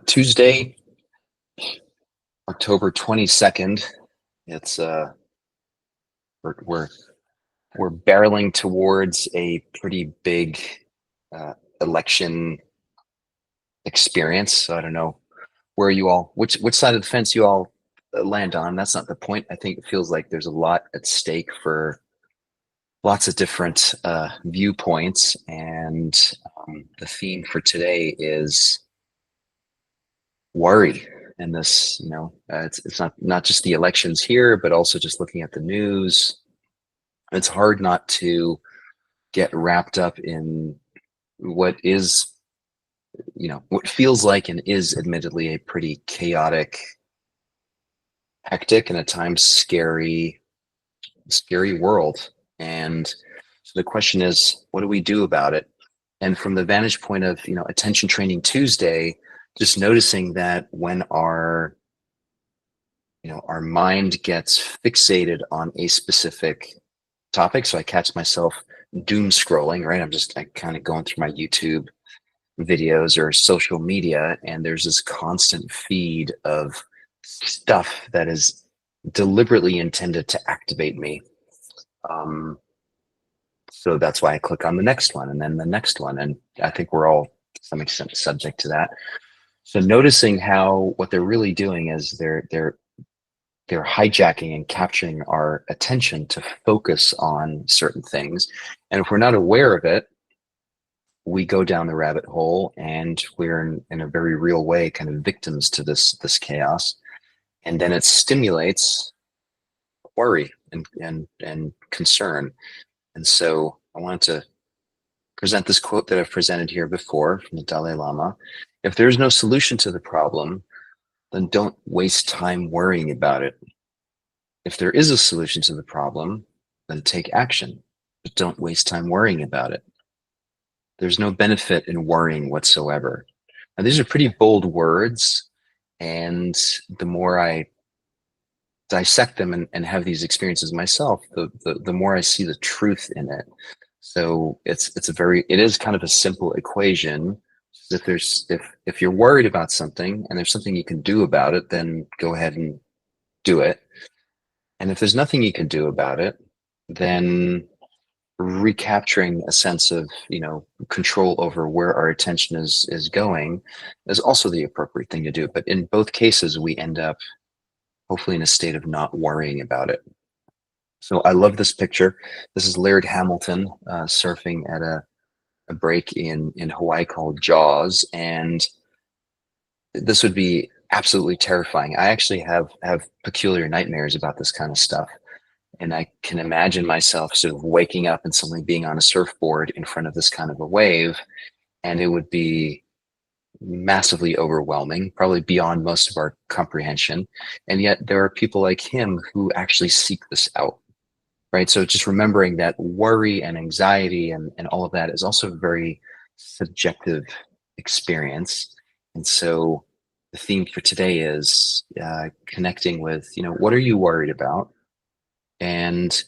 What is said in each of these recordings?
Tuesday, October 22nd. It's we're, we're we're barreling towards a pretty big uh, election experience. So I don't know where you all, which side of the fence you all land on. That's not the point. I think it feels like there's a lot at stake for lots of different viewpoints, and the theme for today is worry. And this, it's not just the elections here, but also just looking at the news. It's hard not to get wrapped up in what is, what feels like and is admittedly a pretty chaotic, hectic, and at times scary world. And so the question is, what do we do about it? And from the vantage point of, Attention Training Tuesday, just noticing that when our mind gets fixated on a specific topic. So I catch myself doom scrolling, right? I'm just kind of going through my YouTube videos or social media, and there's this constant feed of stuff that is deliberately intended to activate me. Um, so that's why I click on the next one and then the next one. And I think we're all to some extent subject to that. So noticing how what they're really doing is they're hijacking and capturing our attention to focus on certain things. And if we're not aware of it, we go down the rabbit hole, and we're in a very real way kind of victims to this chaos. And then it stimulates worry and concern. And so I wanted to present this quote that I've presented here before from the Dalai Lama. If there's no solution to the problem, then don't waste time worrying about it. If there is a solution to the problem, then take action, but don't waste time worrying about it. There's no benefit in worrying whatsoever. Now, these are pretty bold words, and the more I dissect them and have these experiences myself, the more I see the truth in it. So it is kind of a simple equation. If you're worried about something and there's something you can do about it, then go ahead and do it. And if there's nothing you can do about it, then recapturing a sense of control over where our attention is going is also the appropriate thing to do. But in both cases, we end up hopefully in a state of not worrying about it. So I love this picture. This is Laird Hamilton surfing at a break in Hawaii called Jaws, and this would be absolutely terrifying. I actually have peculiar nightmares about this kind of stuff. And I can imagine myself sort of waking up and suddenly being on a surfboard in front of this kind of a wave. And it would be massively overwhelming, probably beyond most of our comprehension. And yet there are people like him who actually seek this out, right? So just remembering that worry and anxiety and all of that is also a very subjective experience. And so the theme for today is connecting with, what are you worried about? And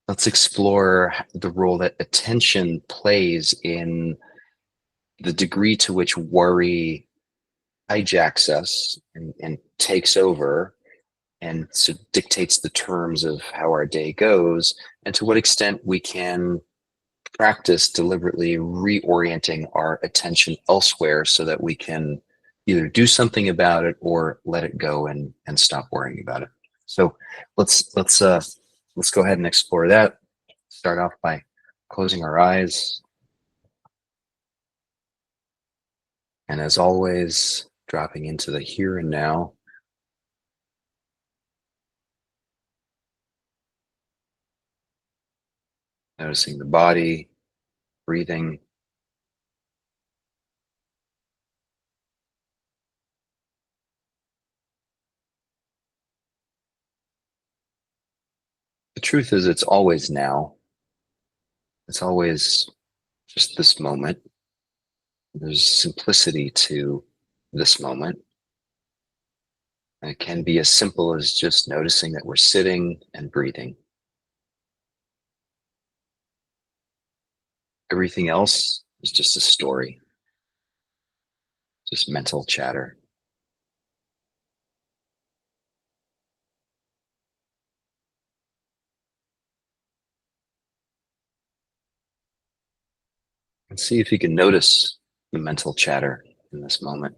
let's explore the role that attention plays in the degree to which worry hijacks us and takes over and so dictates the terms of how our day goes, and to what extent we can practice deliberately reorienting our attention elsewhere so that we can either do something about it or let it go and stop worrying about it. So let's go ahead and explore that. Start off by closing our eyes. And as always, dropping into the here and now. Noticing the body, breathing. The truth is, it's always now. It's always just this moment. There's simplicity to this moment. And it can be as simple as just noticing that we're sitting and breathing. Everything else is just a story. just mental chatter. And see if you can notice the mental chatter in this moment.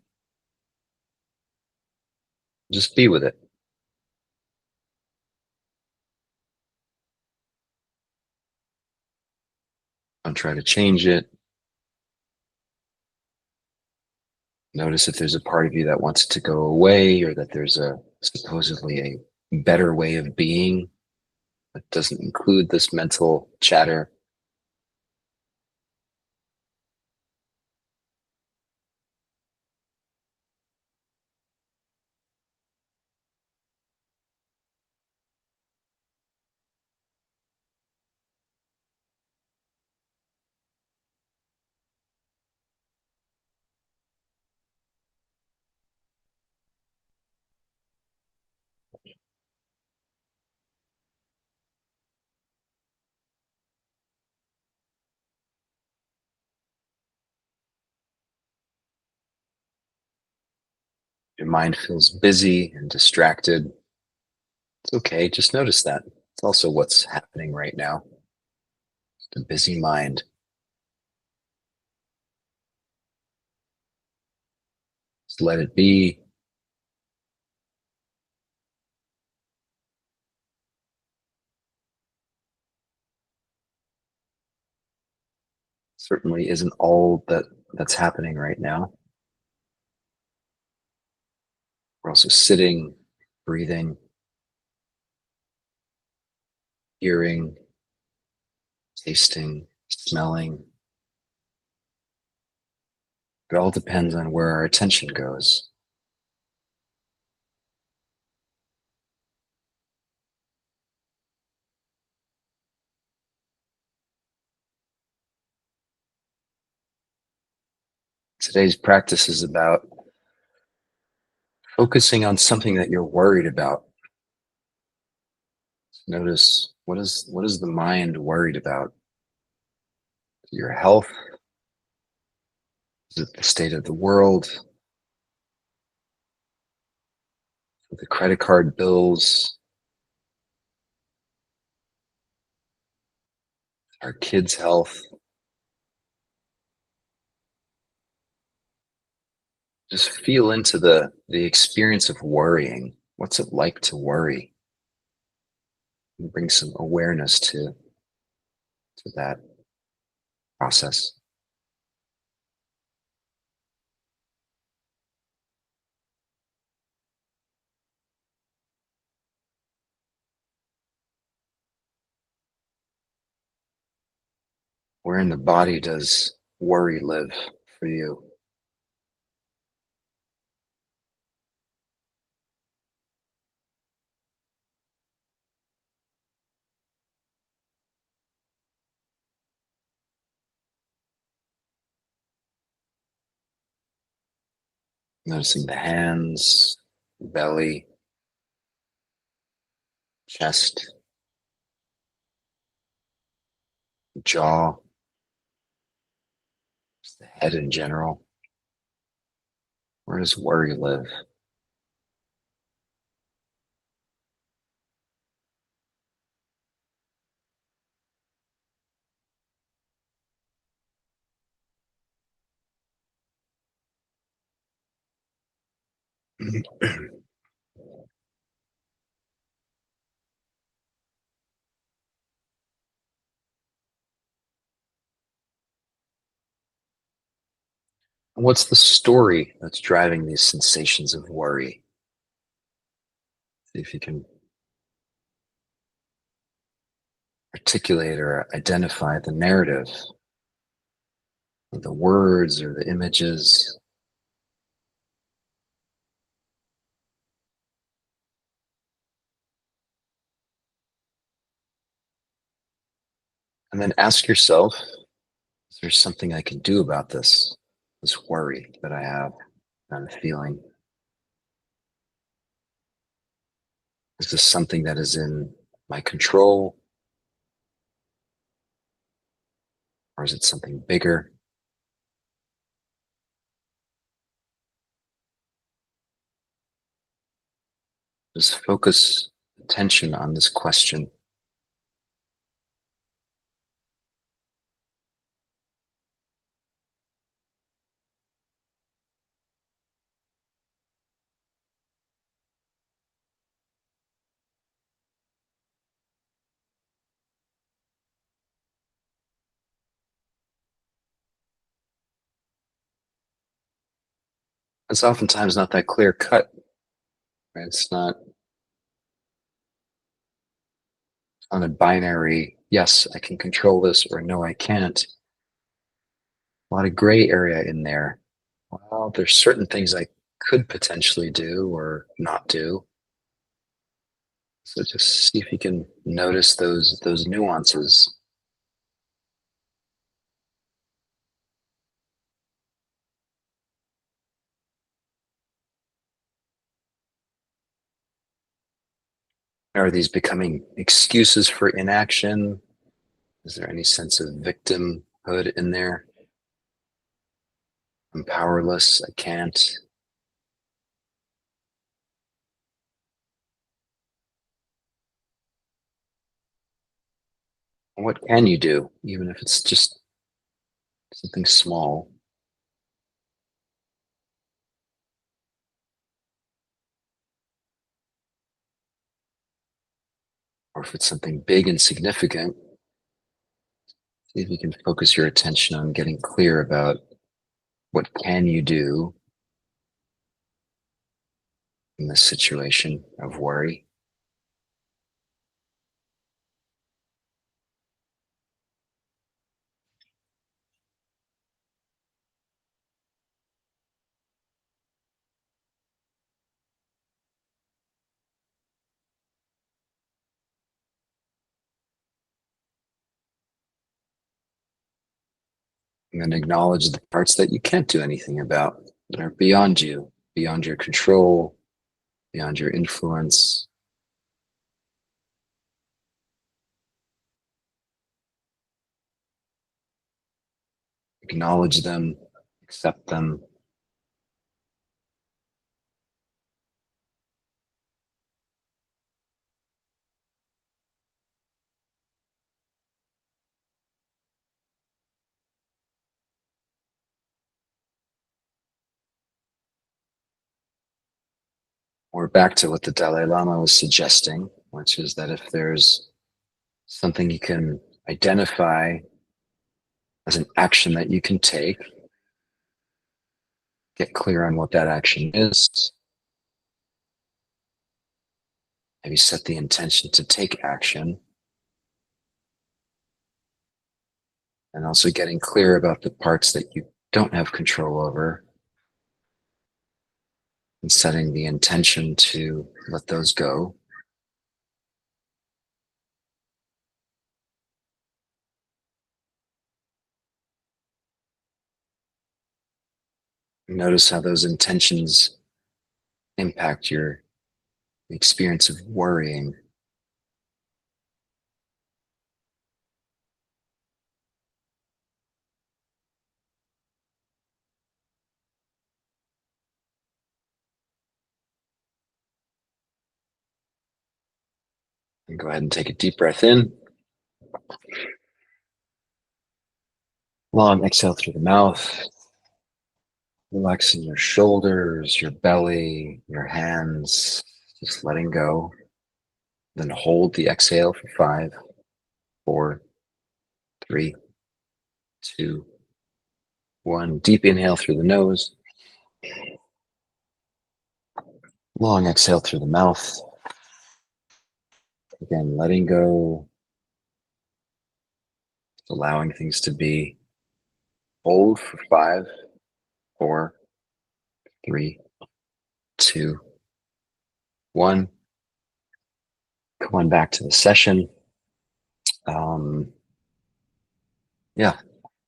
Just be with it. Don't try to change it. Notice if there's a part of you that wants to go away or that there's a supposedly a better way of being that doesn't include this mental chatter. Your mind feels busy and distracted. It's okay. Just notice that. It's also what's happening right now. The busy mind. Just let it be. Certainly isn't all that's happening right now. We're also sitting, breathing, hearing, tasting, smelling. It all depends on where our attention goes. Today's practice is about focusing on something that you're worried about. Notice what is the mind worried about? Your health? Is it the state of the world? The credit card bills? Our kids' health? Just feel into the experience of worrying. What's it like to worry? And bring some awareness to that process. Where in the body does worry live for you? Noticing the hands, belly, chest, jaw, just the head in general. Where does worry live? What's the story that's driving these sensations of worry? See if you can articulate or identify the narrative, the words or the images, and then ask yourself, is there something I can do about this worry that I have, I'm feeling? Is this something that is in my control, or is it something bigger? Just focus attention on this question. It's oftentimes not that clear cut. Right? It's not on a binary, yes, I can control this, or no, I can't. A lot of gray area in there. Well, there's certain things I could potentially do or not do. So just see if you can notice those nuances. Are these becoming excuses for inaction? Is there any sense of victimhood in there? I'm powerless, I can't. What can you do, even if it's just something small? Or if it's something big and significant, see if you can focus your attention on getting clear about what can you do in this situation of worry. And then acknowledge the parts that you can't do anything about, that are beyond you, beyond your control, beyond your influence. Acknowledge them, accept them. Or back to what the Dalai Lama was suggesting, which is that if there's something you can identify as an action that you can take, get clear on what that action is. Maybe set the intention to take action. And also getting clear about the parts that you don't have control over and setting the intention to let those go. Notice how those intentions impact your experience of worrying. And go ahead and take a deep breath in. Long exhale through the mouth. Relaxing your shoulders, your belly, your hands, just letting go. Then hold the exhale for 5, 4, 3, 2, 1. Deep inhale through the nose. Long exhale through the mouth. Again, letting go, allowing things to be. Hold for 5, 4, 3, 2, 1. Come on back to the session. Yeah,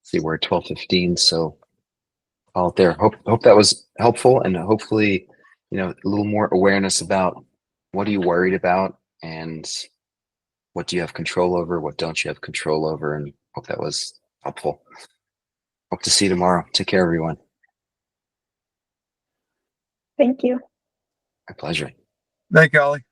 see, we're at 12:15, so call it there. Hope that was helpful, and hopefully, a little more awareness about what are you worried about and what do you have control over, what don't you have control over, and hope that was helpful. Hope to see you tomorrow. Take care, everyone. Thank you. My pleasure. Thank you, Ollie.